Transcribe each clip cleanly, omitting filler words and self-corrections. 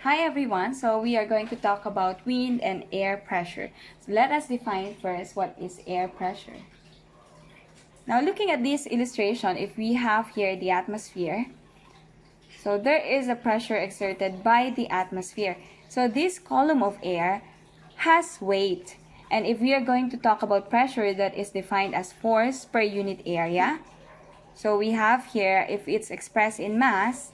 Hi everyone, so we are going to talk about wind and air pressure. So let us define first what is air pressure. Now looking at this illustration, if we have here the atmosphere, so there is a pressure exerted by the atmosphere. So this column of air has weight. And if we are going to talk about pressure, that is defined as force per unit area. So we have here, if it's expressed in mass,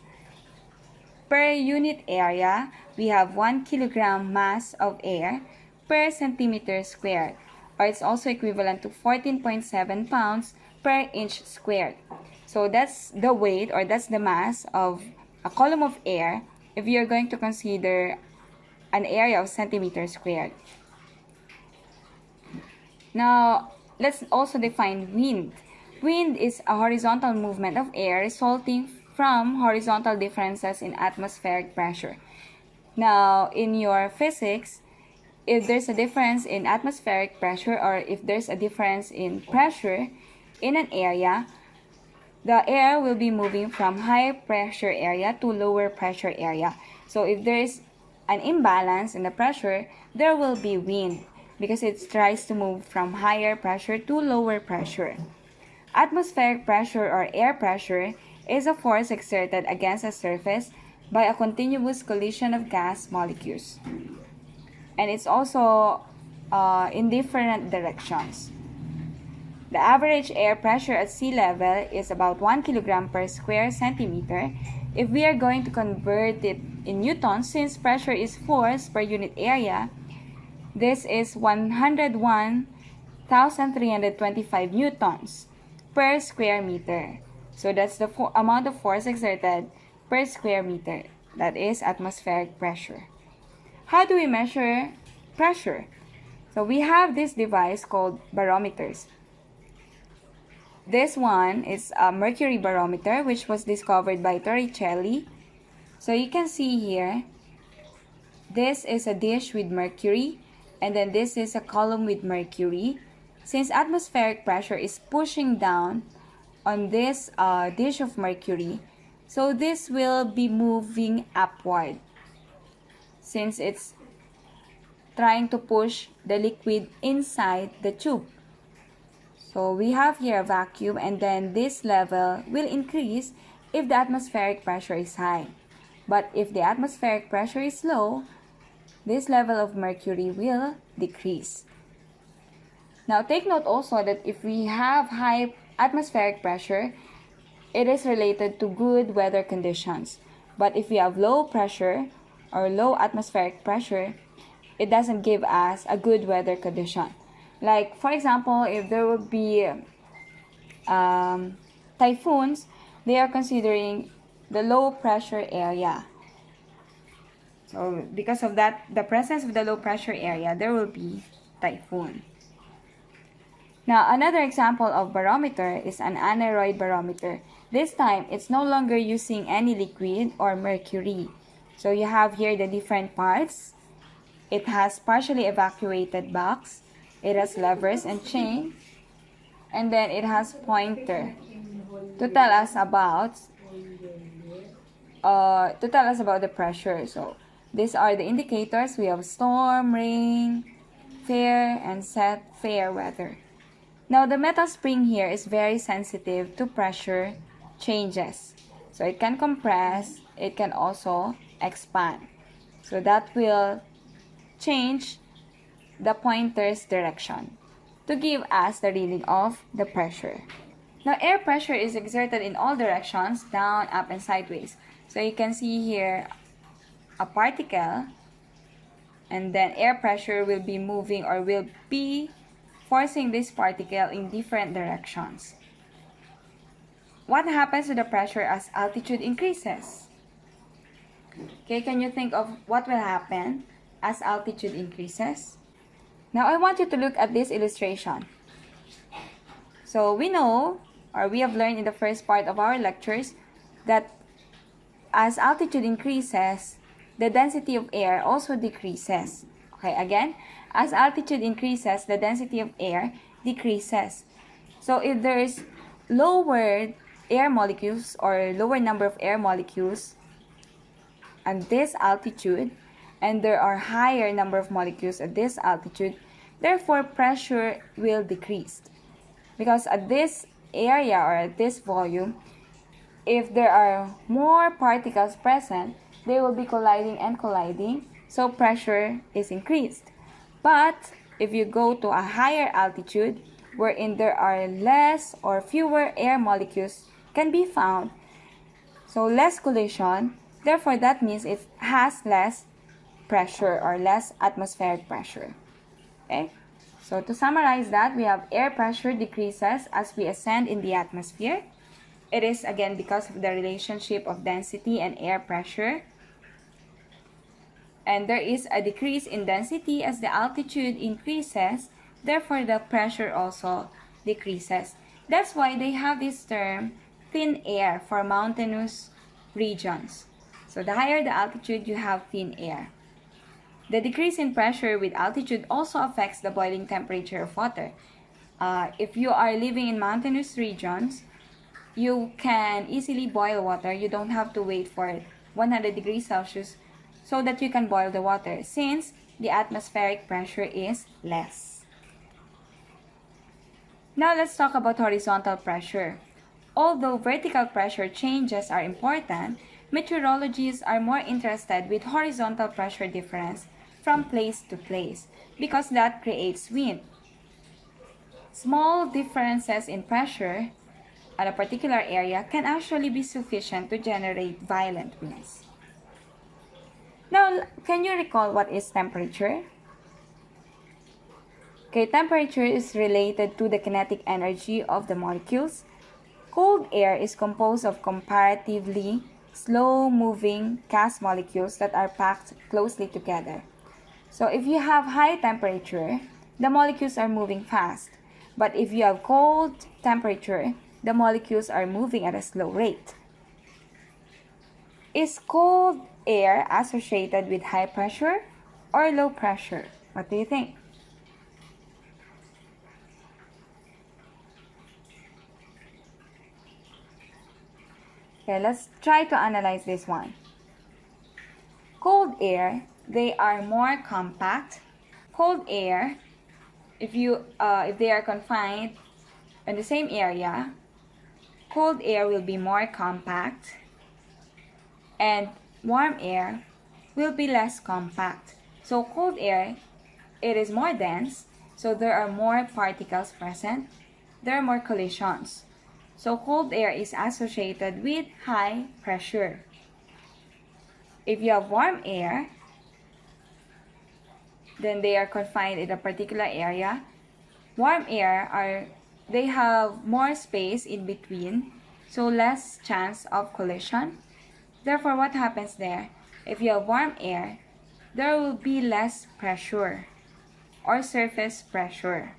per unit area, we have 1 kilogram mass of air per centimeter squared, or it's also equivalent to 14.7 pounds per inch squared. So that's the weight, or that's the mass of a column of air if you're going to consider an area of centimeter squared. Now, let's also define wind. Wind is a horizontal movement of air resulting from horizontal differences in atmospheric pressure. Now, in your physics, if there's a difference in atmospheric pressure or if there's a difference in pressure in an area, the air will be moving from high pressure area to lower pressure area. So if there is an imbalance in the pressure, there will be wind because it tries to move from higher pressure to lower pressure. Atmospheric pressure or air pressure is a force exerted against a surface by a continuous collision of gas molecules. And it's also in different directions. The average air pressure at sea level is about 1 kilogram per square centimeter. If we are going to convert it in newtons, since pressure is force per unit area, this is 101,325 newtons per square meter. So that's the amount of force exerted per square meter. That is atmospheric pressure. How do we measure pressure? So we have this device called barometers. This one is a Mercury barometer, which was discovered by Corioli. So you can see here, this is a dish with mercury, and then this is a column with mercury. Since atmospheric pressure is pushing down on this dish of mercury, so this will be moving upward since it's trying to push the liquid inside the tube. So we have here a vacuum, and then this level will increase if the atmospheric pressure is high. But if the atmospheric pressure is low, this level of mercury will decrease. Now take note also that if we have high atmospheric pressure, it is related to good weather conditions. But if we have low pressure or low atmospheric pressure, it doesn't give us a good weather condition. Like, for example, if there will be typhoons, they are considering the low pressure area. So because of that, the presence of the low pressure area, there will be typhoon. Now, another example of barometer is an Aneroid barometer. This time, it's no longer using any liquid or mercury. So you have here the different parts. It has partially evacuated box. It has levers and chain. And then it has pointer to tell us about the pressure. So these are the indicators. We have storm, rain, fair, and set fair weather. Now, the metal spring here is very sensitive to pressure changes. So it can compress, it can also expand. So that will change the pointer's direction to give us the reading of the pressure. Now, air pressure is exerted in all directions, down, up, and sideways. So you can see here a particle, and then air pressure will be moving or will be forcing this particle in different directions. What happens to the pressure as altitude increases? Okay, can you think of what will happen as altitude increases? Now, I want you to look at this illustration. So we know, or we have learned in the first part of our lectures, that as altitude increases, the density of air also decreases. Okay, again, as altitude increases, the density of air decreases. So if there is lower air molecules or lower number of air molecules at this altitude and there are higher number of molecules at this altitude, therefore pressure will decrease. Because at this area or at this volume, if there are more particles present, they will be colliding and colliding, so pressure is increased. But if you go to a higher altitude, wherein there are less or fewer air molecules can be found, so less collision, therefore that means it has less pressure or less atmospheric pressure. Okay? So to summarize that, we have air pressure decreases as we ascend in the atmosphere. It is again because of the relationship of density and air pressure. And there is a decrease in density as the altitude increases, therefore the pressure also decreases. That's why they have this term thin air for mountainous regions. So the higher the altitude, you have thin air. The decrease in pressure with altitude also affects the boiling temperature of water. If you are living in mountainous regions, you can easily boil water. You don't have to wait for 100 degrees Celsius so that you can boil the water, since the atmospheric pressure is less. Now let's talk about horizontal pressure. Although vertical pressure changes are important, meteorologists are more interested with horizontal pressure difference from place to place because that creates wind. Small differences in pressure at a particular area can actually be sufficient to generate violent winds. Now, can you recall what is temperature? Okay, temperature is related to the kinetic energy of the molecules. Cold air is composed of comparatively slow-moving gas molecules that are packed closely together. So if you have high temperature, the molecules are moving fast. But if you have cold temperature, the molecules are moving at a slow rate. Is cold air associated with high pressure or low pressure? What do you think? Okay, let's try to analyze this one. Cold air, they are more compact. Cold air, if they are confined in the same area, cold air will be more compact and warm air will be less compact. So cold air, it is more dense, so there are more particles present, there are more collisions. So cold air is associated with high pressure. If you have warm air, then they are confined in a particular area. Warm air they have more space in between, so less chance of collision. Therefore, what happens there? If you have warm air, there will be less pressure or surface pressure.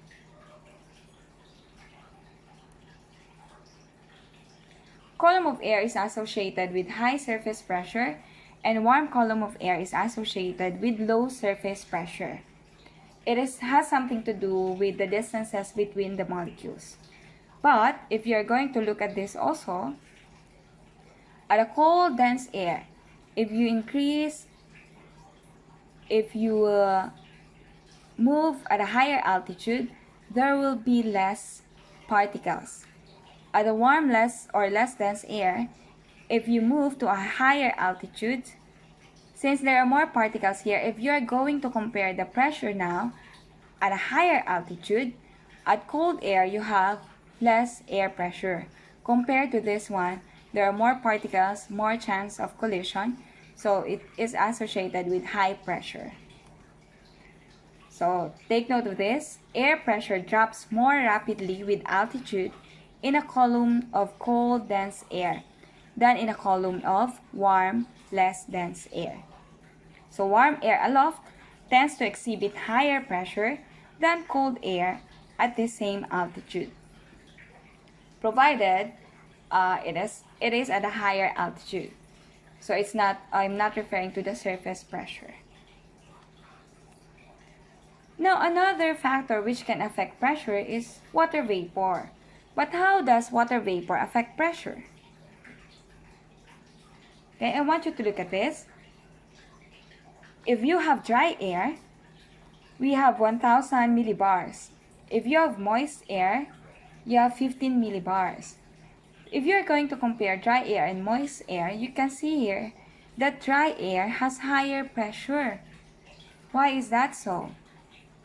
Column of air is associated with high surface pressure, and warm column of air is associated with low surface pressure. It has something to do with the distances between the molecules. But if you're going to look at this also, at a cold, dense air, if you move at a higher altitude, there will be less particles. At a warm, less dense air, if you move to a higher altitude, since there are more particles here, if you are going to compare the pressure now at a higher altitude, at cold air you have less air pressure. Compared to this one, there are more particles, more chance of collision, so it is associated with high pressure. So take note of this. Air pressure drops more rapidly with altitude in a column of cold, dense air than in a column of warm, less dense air. So warm air aloft tends to exhibit higher pressure than cold air at the same altitude, provided it is at a higher altitude. So I'm not referring to the surface pressure. Now another factor which can affect pressure is water vapor. But how does water vapor affect pressure? Okay, I want you to look at this. If you have dry air, we have 1000 millibars. If you have moist air, you have 15 millibars. If you're going to compare dry air and moist air, you can see here that dry air has higher pressure. Why is that so?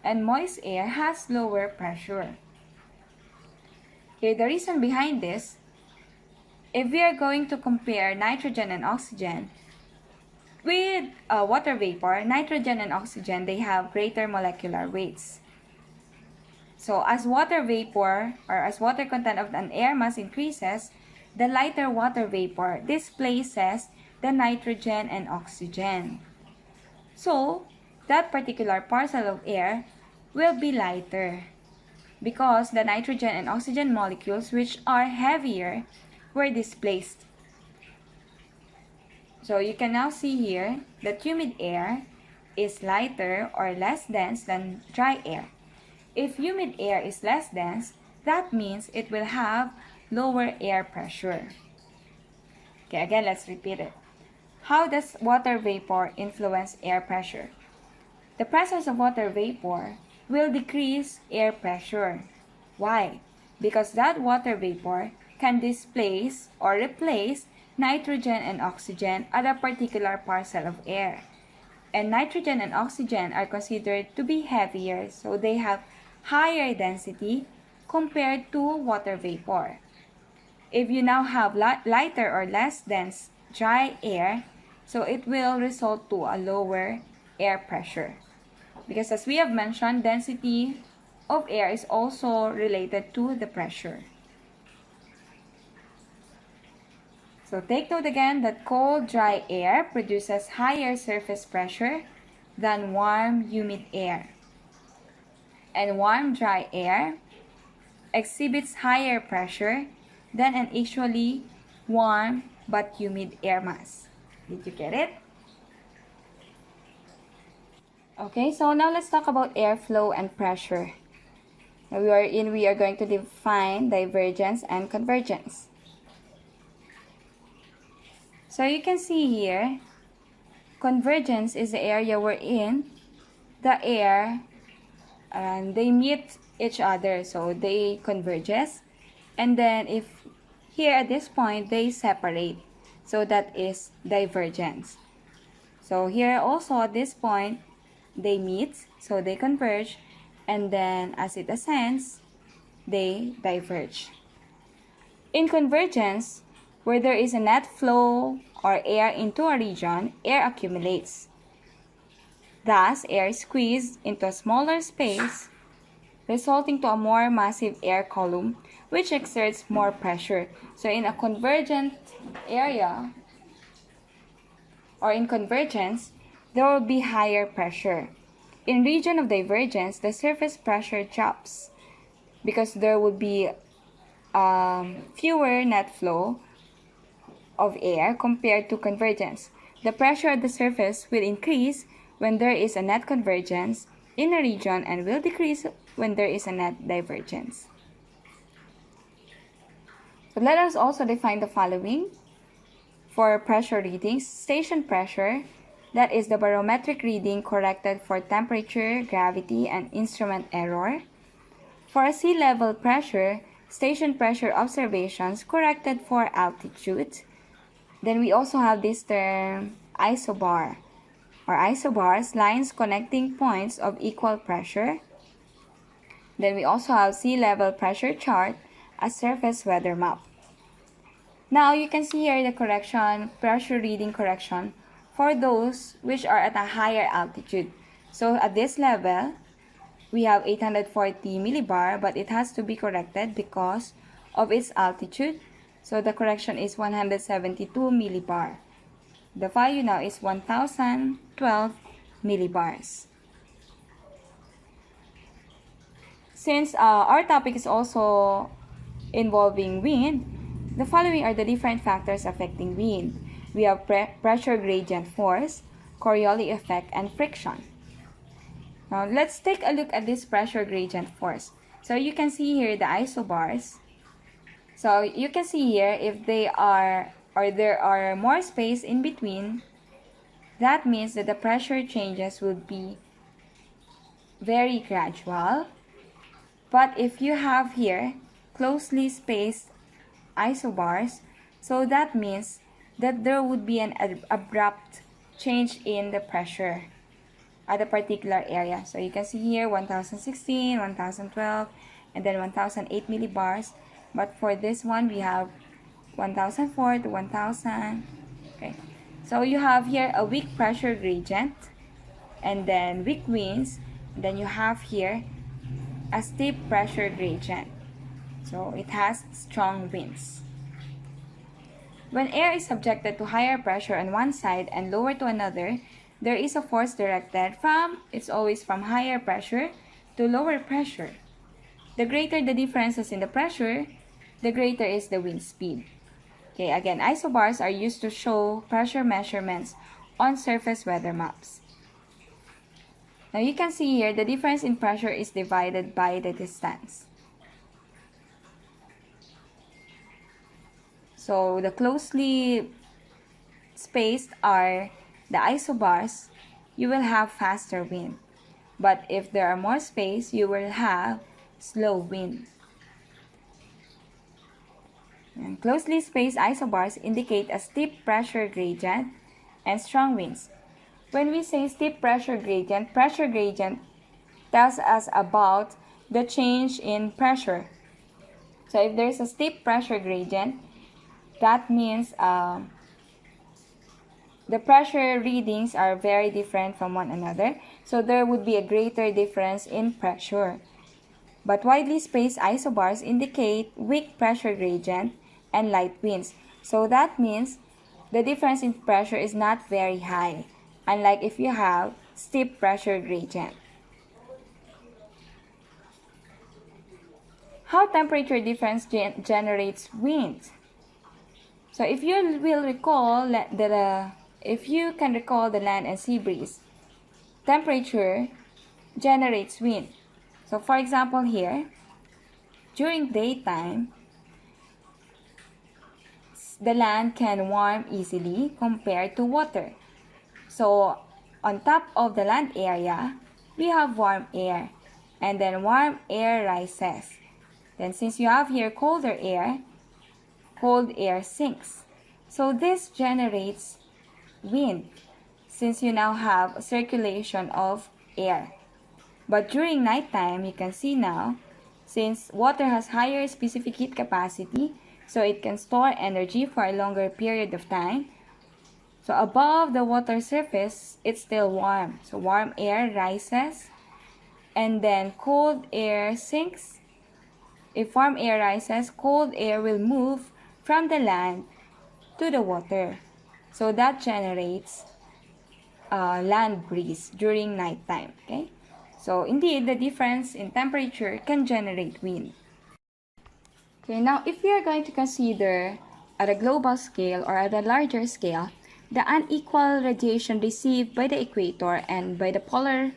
And moist air has lower pressure. Here, the reason behind this, if we are going to compare nitrogen and oxygen with water vapor, nitrogen and oxygen, they have greater molecular weights. So as water vapor or as water content of an air mass increases, the lighter water vapor displaces the nitrogen and oxygen. So that particular parcel of air will be lighter because the nitrogen and oxygen molecules, which are heavier, were displaced. So you can now see here that humid air is lighter or less dense than dry air. If humid air is less dense, that means it will have lower air pressure. Okay, again, let's repeat it. How does water vapor influence air pressure? The presence of water vapor will decrease air pressure. Why? Because that water vapor can displace or replace nitrogen and oxygen at a particular parcel of air. And nitrogen and oxygen are considered to be heavier, so they have higher density compared to water vapor. If you now have lighter or less dense dry air, so it will result to a lower air pressure. Because as we have mentioned, density of air is also related to the pressure. So take note again that cold, dry air produces higher surface pressure than warm, humid air. And warm, dry air exhibits higher pressure than an actually warm but humid air mass. Did you get it? Okay, so now let's talk about airflow and pressure. Now we are going to define divergence and convergence. So you can see here, convergence is the area wherein the air and they meet each other, so they converges, and then if here at this point they separate, so that is divergence. So here also at this point they meet, so they converge, and then as it ascends they diverge. In convergence, where there is a net flow or air into a region, air accumulates. Thus, air is squeezed into a smaller space, resulting to a more massive air column, which exerts more pressure. So in a convergent area, or in convergence, there will be higher pressure. In region of divergence, the surface pressure drops because there will be fewer net flow of air compared to convergence. The pressure at the surface will increase when there is a net convergence in a region and will decrease when there is a net divergence. So let us also define the following for pressure readings. Station pressure, that is the barometric reading corrected for temperature, gravity, and instrument error. For a sea level pressure, station pressure observations corrected for altitude. Then we also have this term isobar, or isobars, lines connecting points of equal pressure. Then we also have sea level pressure chart, a surface weather map. Now you can see here the correction, pressure reading correction for those which are at a higher altitude. So at this level, we have 840 millibar, but it has to be corrected because of its altitude. So the correction is 172 millibar. The value now is 1012 millibars. Since our topic is also involving wind, the following are the different factors affecting wind. We have pressure gradient force, Corioli effect, and friction. Now let's take a look at this pressure gradient force. So you can see here the isobars. So you can see here if they are, or there are more space in between that means that the pressure changes will be very gradual. But if you have here closely spaced isobars, so that means that there would be an abrupt change in the pressure at a particular area. So you can see here 1016, 1012, and then 1008 millibars. But for this one, we have 1004 to 1000. Okay. So you have here a weak pressure gradient, and then weak winds. And then you have here a steep pressure gradient. So it has strong winds. When air is subjected to higher pressure on one side and lower to another, there is a force directed it's always from higher pressure to lower pressure. The greater the differences in the pressure, the greater is the wind speed. Okay, again, isobars are used to show pressure measurements on surface weather maps. Now you can see here the difference in pressure is divided by the distance. So the closely spaced are the isobars, you will have faster wind. But if there are more space, you will have slow wind. And closely spaced isobars indicate a steep pressure gradient and strong winds. When we say steep pressure gradient tells us about the change in pressure. So if there's a steep pressure gradient, that means the pressure readings are very different from one another. So there would be a greater difference in pressure. But widely spaced isobars indicate weak pressure gradient and light winds. So that means the difference in pressure is not very high, unlike if you have steep pressure gradient. How temperature difference generates wind? So if you will recall if you can recall the land and sea breeze, temperature generates wind. So for example here, during daytime, the land can warm easily compared to water. So on top of the land area, we have warm air, and then warm air rises. Then since you have here colder air, cold air sinks. So this generates wind, since you now have a circulation of air. But during nighttime, you can see now, since water has higher specific heat capacity, so it can store energy for a longer period of time. So above the water surface, it's still warm. So warm air rises, and then cold air sinks. If warm air rises, cold air will move from the land to the water. So that generates land breeze during nighttime. Okay? So indeed, the difference in temperature can generate wind. Okay, now if we are going to consider at a global scale or at a larger scale, the unequal radiation received by the equator and by the polar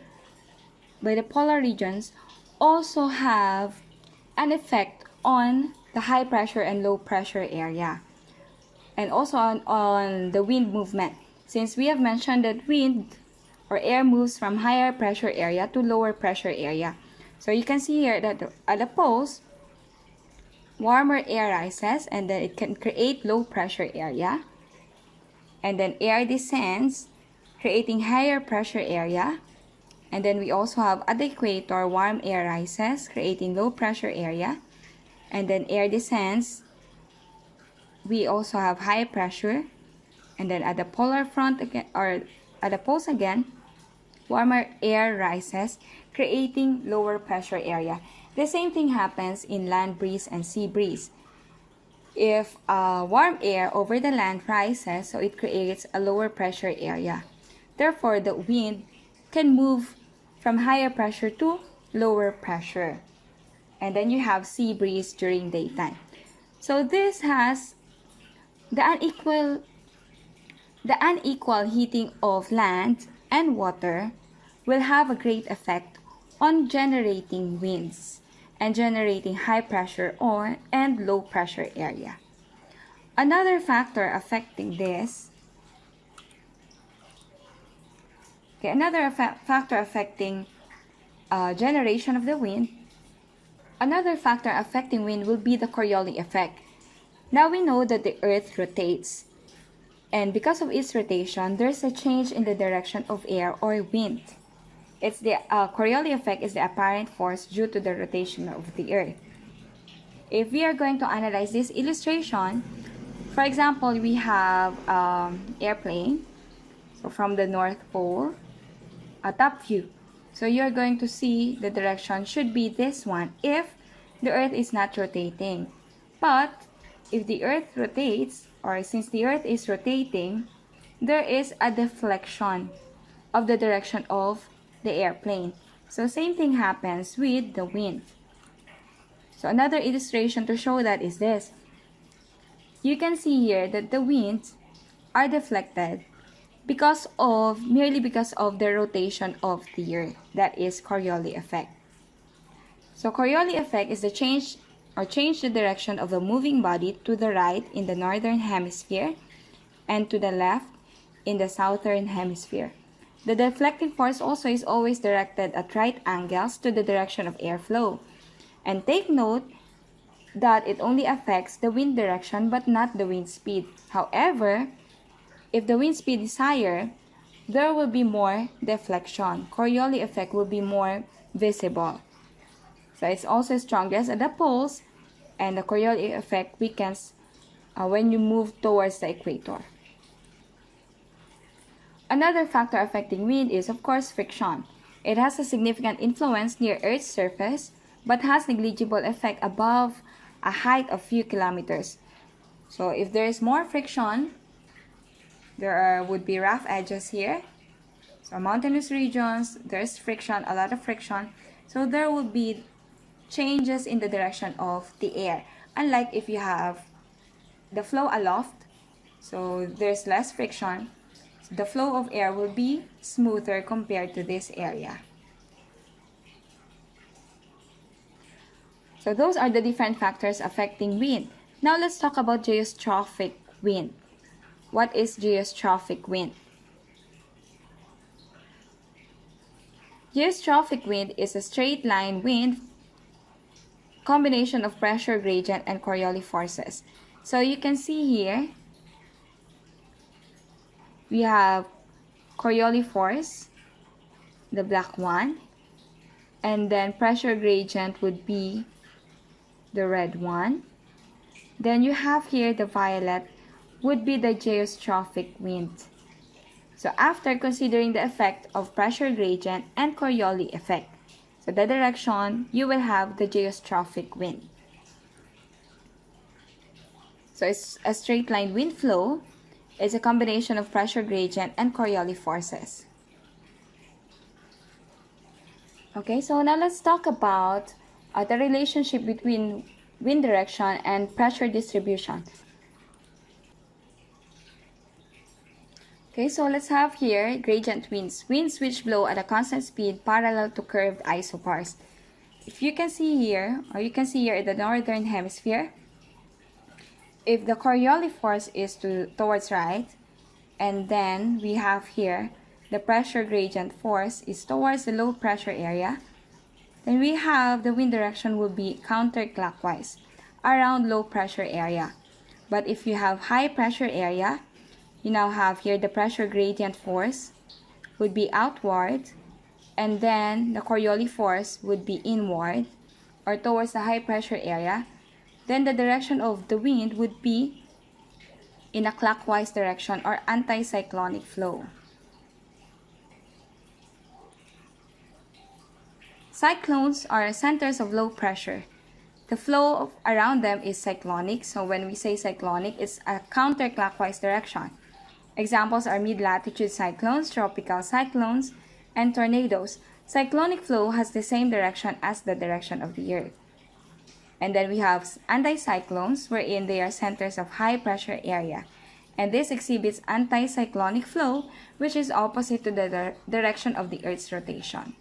regions also have an effect on the high pressure and low pressure area, and also on the wind movement, since we have mentioned that wind or air moves from higher pressure area to lower pressure area. So you can see here that at the poles, warmer air rises, and then it can create low pressure area, and then air descends, creating higher pressure area. And then we also have at the equator, warm air rises, creating low pressure area, and then air descends, we also have high pressure. And then at the polar front again, or at the poles again, warmer air rises, creating lower pressure area. The same thing happens in land breeze and sea breeze. If warm air over the land rises, so it creates a lower pressure area. Therefore, the wind can move from higher pressure to lower pressure. And then you have sea breeze during daytime. So this has the unequal heating of land and water will have a great effect on generating winds and generating high pressure and low pressure area. Another factor affecting this Okay, another factor affecting generation of the wind. Another factor affecting wind will be the Coriolis effect. Now we know that the Earth rotates, and because of its rotation, there's a change in the direction of air or wind. It's the Coriolis effect is the apparent force due to the rotation of the Earth. If we are going to analyze this illustration, for example, we have airplane. So from the North Pole, a top view. So you're going to see the direction should be this one if the Earth is not rotating. But if the Earth rotates, or since the Earth is rotating, there is a deflection of the direction of the airplane. So same thing happens with the wind. So another illustration to show that is this. You can see here that the winds are deflected merely because of the rotation of the Earth. That is Coriolis effect. So Coriolis effect is the change the direction of a moving body to the right in the northern hemisphere and to the left in the southern hemisphere. The deflecting force also is always directed at right angles to the direction of airflow. And take note that it only affects the wind direction but not the wind speed. However, if the wind speed is higher, there will be more deflection. Coriolis effect will be more visible. So it's also strongest at the poles, and the Coriolis effect weakens when you move towards the equator. Another factor affecting wind is, of course, friction. It has a significant influence near Earth's surface, but has negligible effect above a height of few kilometers. So if there is more friction, there would be rough edges here. So mountainous regions, there's friction, a lot of friction. So there will be changes in the direction of the air. Unlike if you have the flow aloft, so there's less friction, so the flow of air will be smoother compared to this area. So those are the different factors affecting wind. Now let's talk about geostrophic wind. What is geostrophic wind? Geostrophic wind is a straight line wind combination of pressure gradient and Coriolis forces. So you can see here, we have Coriolis force, the black one, and then pressure gradient would be the red one. Then you have here the violet would be the geostrophic wind. So after considering the effect of pressure gradient and Coriolis effect, so the direction, you will have the geostrophic wind. So it's a straight line wind flow. It's a combination of pressure gradient and Coriolis forces. Okay, so now let's talk about the relationship between wind direction and pressure distribution. Okay, so let's have here gradient winds. Winds which blow at a constant speed parallel to curved isobars. If you can see here, or you can see here in the northern hemisphere, if the Coriolis force is towards right, and then we have here the pressure gradient force is towards the low pressure area, then we have the wind direction will be counterclockwise around low pressure area. But if you have high pressure area, you now have here the pressure gradient force would be outward, and then the Coriolis force would be inward or towards the high pressure area. Then the direction of the wind would be in a clockwise direction or anticyclonic flow. Cyclones are centers of low pressure. The flow around them is cyclonic. So when we say cyclonic, it's a counterclockwise direction. Examples are mid-latitude cyclones, tropical cyclones, and tornadoes. Cyclonic flow has the same direction as the direction of the Earth. And then we have anticyclones, wherein they are centers of high pressure area. And this exhibits anticyclonic flow, which is opposite to the direction of the Earth's rotation.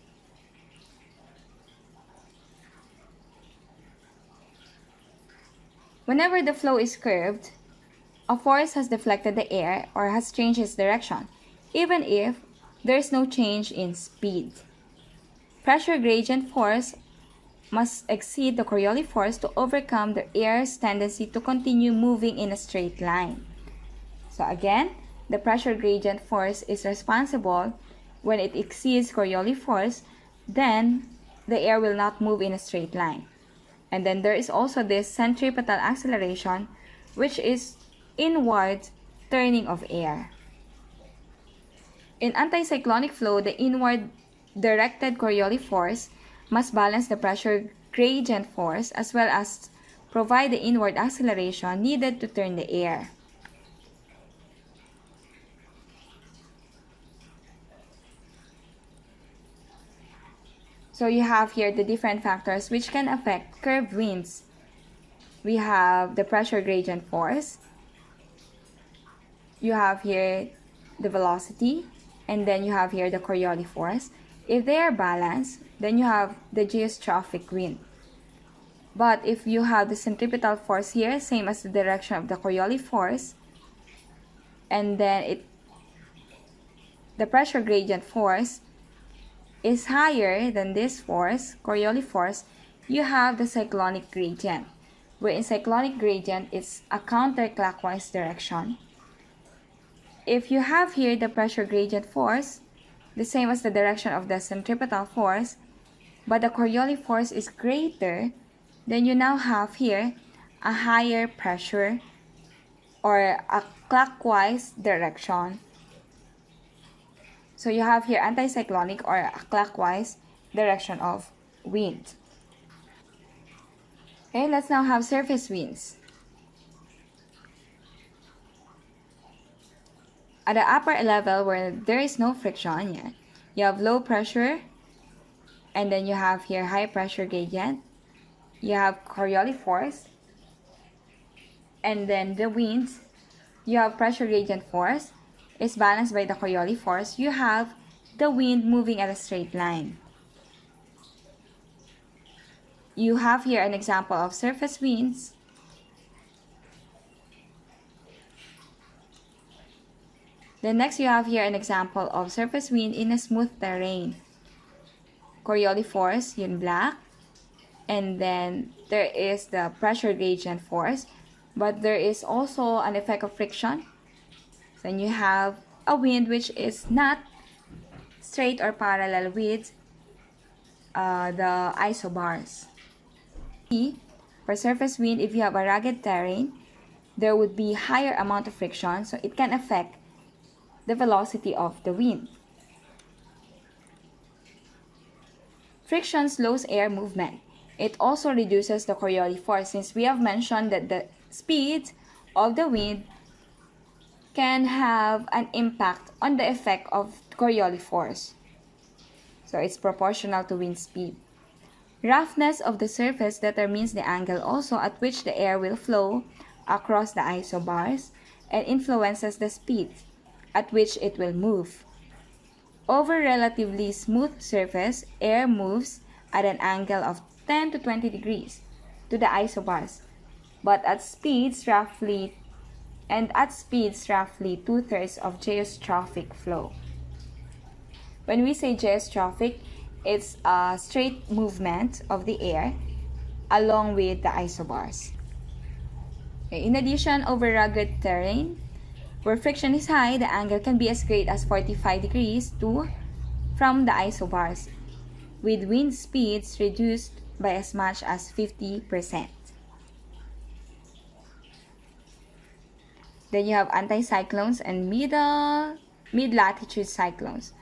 Whenever the flow is curved, a force has deflected the air or has changed its direction, even if there is no change in speed. Pressure gradient force must exceed the Coriolis force to overcome the air's tendency to continue moving in a straight line. So again, the pressure gradient force is responsible when it exceeds Coriolis force, then the air will not move in a straight line. And then there is also this centripetal acceleration, which is inward turning of air. In anticyclonic flow, the inward directed Coriolis force must balance the pressure gradient force as well as provide the inward acceleration needed to turn the air. So you have here the different factors which can affect curved winds. We have the pressure gradient force. You have here the velocity, and then you have here the Coriolis force. If they are balanced, then you have the geostrophic wind. But if you have the centripetal force here, same as the direction of the Coriolis force, and then the pressure gradient force is higher than this force, Coriolis force, you have the cyclonic gradient, where in cyclonic gradient it's a counterclockwise direction. If you have here the pressure gradient force, the same as the direction of the centripetal force, but the Coriolis force is greater, then you now have here a higher pressure or a clockwise direction. So you have here anticyclonic or a clockwise direction of wind. Okay, let's now have surface winds. At the upper level where there is no friction, you have low pressure, and then you have here high pressure gradient. You have Coriolis force, and then the winds, you have pressure gradient force is balanced by the Coriolis force. You have the wind moving at a straight line. You have here an example of surface winds. Then next you have here an example of surface wind in a smooth terrain. Coriolis force, yun black. And then there is the pressure gradient force. But there is also an effect of friction. Then you have a wind which is not straight or parallel with the isobars. For surface wind, if you have a rugged terrain, there would be higher amount of friction, so it can affect the velocity of the wind. Friction slows air movement. It also reduces the Coriolis force, since we have mentioned that the speed of the wind can have an impact on the effect of Coriolis force. So it's proportional to wind speed. Roughness of the surface determines the angle also at which the air will flow across the isobars and influences the speed at which it will move. Over relatively smooth surface, air moves at an angle of 10 to 20 degrees to the isobars, but at speeds roughly 2/3 of geostrophic flow. When we say geostrophic, it's a straight movement of the air along with the isobars. Okay, in addition, over rugged terrain, where friction is high, the angle can be as great as 45 degrees from the isobars, with wind speeds reduced by as much as 50%. Then you have anticyclones and mid-latitude cyclones.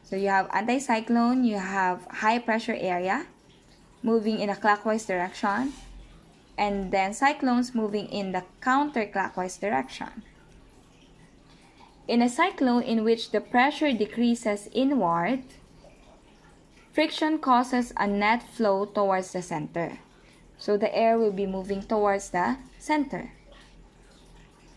So you have anticyclone, you have high pressure area moving in a clockwise direction, and then cyclones moving in the counterclockwise direction. In a cyclone in which the pressure decreases inward, friction causes a net flow towards the center. So the air will be moving towards the center.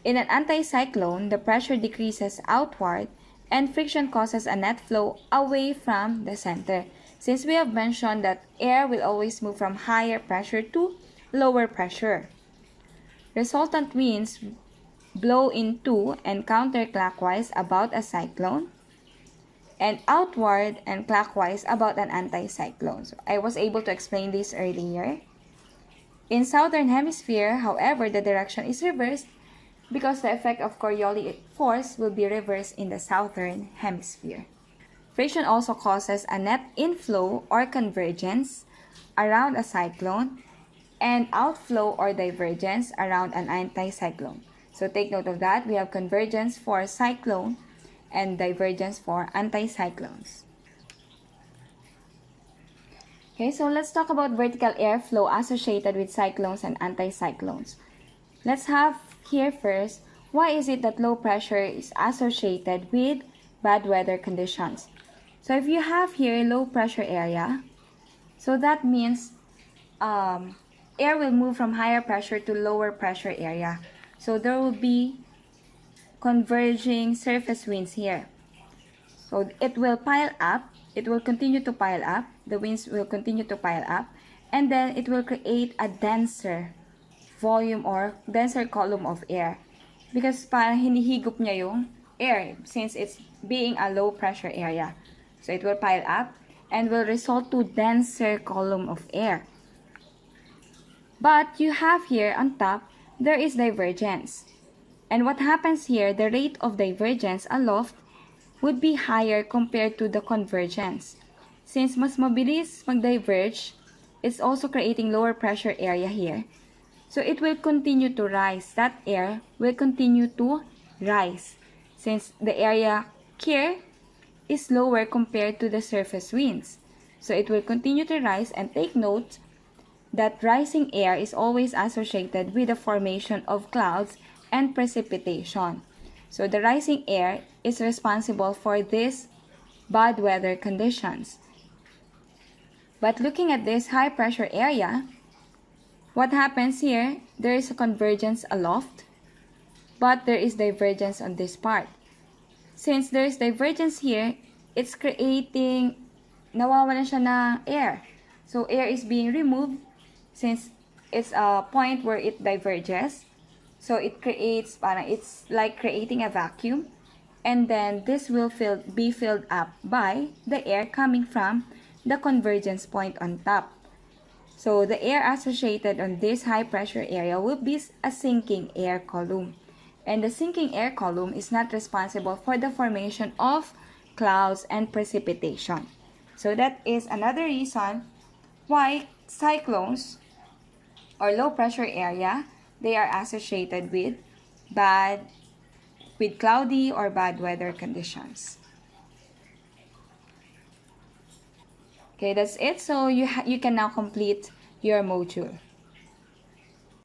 In an anticyclone, the pressure decreases outward and friction causes a net flow away from the center. Since we have mentioned that air will always move from higher pressure to lower pressure. Resultant winds blow into and counterclockwise about a cyclone, and outward and clockwise about an anticyclone. So I was able to explain this earlier. In southern hemisphere, however, the direction is reversed because the effect of Coriolis force will be reversed in the southern hemisphere. Friction also causes a net inflow or convergence around a cyclone and outflow or divergence around an anticyclone. So take note of that. We have convergence for cyclone and divergence for anticyclones. Okay, so let's talk about vertical airflow associated with cyclones and anticyclones. Let's have here first, why is it that low pressure is associated with bad weather conditions? So if you have here low pressure area, so that means air will move from higher pressure to lower pressure area. So there will be converging surface winds here. So it will pile up, it will continue to pile up, the winds will continue to pile up, and then it will create a denser volume or denser column of air. Because parang hinihigop niya yung air since it's being a low pressure area. So it will pile up and will result to denser column of air. But you have here on top, there is divergence. And what happens here, the rate of divergence aloft would be higher compared to the convergence. Since mas mabilis mag-diverge, it's also creating lower pressure area here. So it will continue to rise. That air will continue to rise since the area here is lower compared to the surface winds. So it will continue to rise, and take note that rising air is always associated with the formation of clouds and precipitation. So the rising air is responsible for these bad weather conditions. But looking at this high pressure area, what happens here, there is a convergence aloft, but there is divergence on this part. Since there is divergence here, it's creating, nawawalan siya ng air. So air is being removed since it's a point where it diverges. So it creates, it's like creating a vacuum. And then this will be filled up by the air coming from the convergence point on top. So the air associated on this high pressure area will be a sinking air column. And the sinking air column is not responsible for the formation of clouds and precipitation. So that is another reason why cyclones or low pressure area, they are associated with cloudy or bad weather conditions. Okay, that's it. So you can now complete your module.